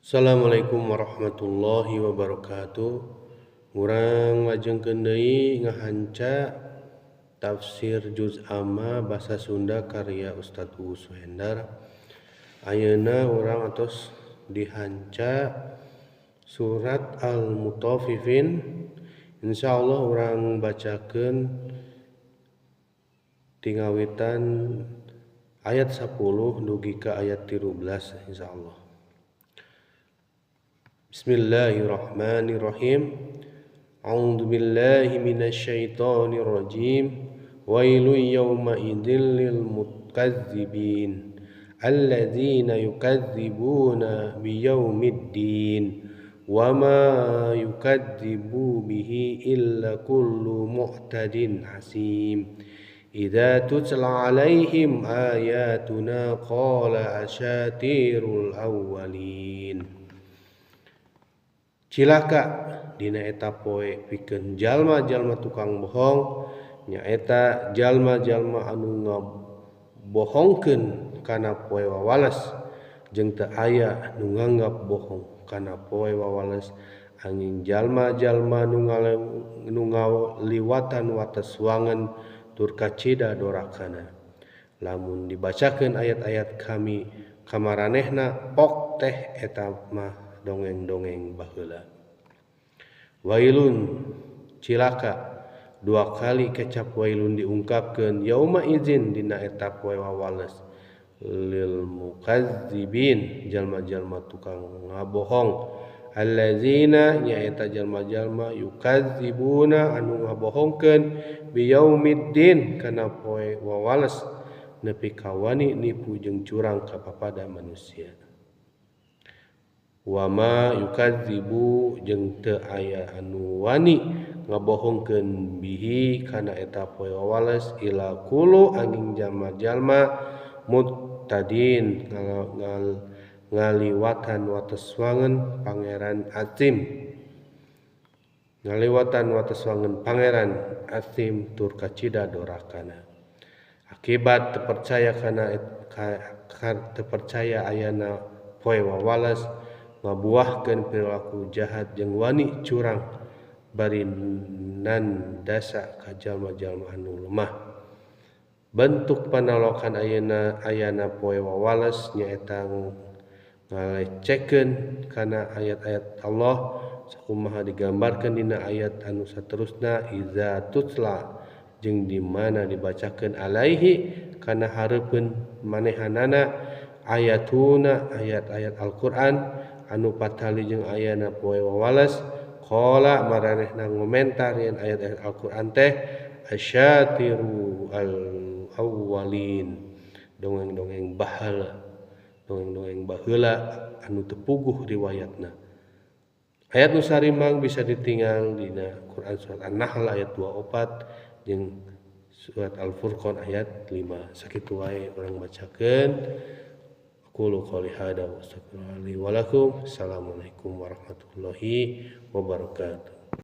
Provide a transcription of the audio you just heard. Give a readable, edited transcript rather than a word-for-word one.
Assalamualaikum warahmatullahi wabarakatuh. Urang lajengkeun deui ngahanca tafsir juz amma basa Sunda karya Ustadz Uus Wendar. Ayeuna urang atos dihanca surat Al-Mutaffifin. Insyaallah urang bacakeun tingawitan ayat 10 dugi ka ayat 13 insyaallah. Bismillahirrahmanirrahim. A'udzu billahi minasyaitonir rajim. Wailun yawma idzil lil mukazzibin alladzina yukadzibuna biyaumiddin wama yukadzibu bihi illa kullu mu'tadin asim. Idza tutla alaihim ayatuna qala asyatirul awwalin. Cilaka dina eta poe pikeun jalma-jalma tukang bohong nyaeta jalma-jalma anu ngabohongkeun kana poe wawales jeung teu aya nu nganggap bohong kana poe wawales angin jalma-jalma nu ngaliwatan wates wangen tur kacida dorakana. Lamun dibacakeun ayat-ayat kami ka maranehna pok teh eta mah dongeng-dongeng baheula. Wailun cilaka, dua kali kecap wailun diungkapkeun yauma izin dina eta poe wawales lil mukazzibin jalma-jalma tukang ngabohong allazina nyaeta jalma-jalma yukadzibuna anu ngabohongkeun biyaumiddin kana poe wawales nepi ka wani nipu jeung curang ka papada manusia. Wama yukadzibu jeung teu aya anu wani ngabohongkeun bihi kana eta poe wawales ila kulu angin jalma-jalma muttadin ngaliwatan wates wangen pangeran Azim. Ngaliwatan wates wangen pangeran Azim tur kacida dorakana. Akibat teu percaya ayana poe wawales ngabuahkeun perilaku jahat jeung wani curang bari nandasa ka jalma-jalma anu lemah. Bentuk panalokan ayana poe wawales nyaeta ngalecehkeun kana ayat-ayat Allah sakumaha digambarkeun dina ayat anu saterusna iza tutla jeung di mana dibacakeun alaihi kana hareupeun manehanana ayatuna ayat-ayat Al-Qur'an anu patali jeung ayana poe wawales qala maranehna ngomentar yen ayat-ayat Al-Qur'an teh asyatiru al-awwalin dongeng-dongeng baheula anu teu puguh riwayatna. Ayat nu sarimang bisa ditinggal dina Quran surat An-Nahl ayat 24 jeung surat Al-Furqan ayat 5. Sakitu wae urang bacakeun. Qulu qouli hada wa astaghfirullahi wa lakum. Assalamualaikum warahmatullahi wabarakatuh.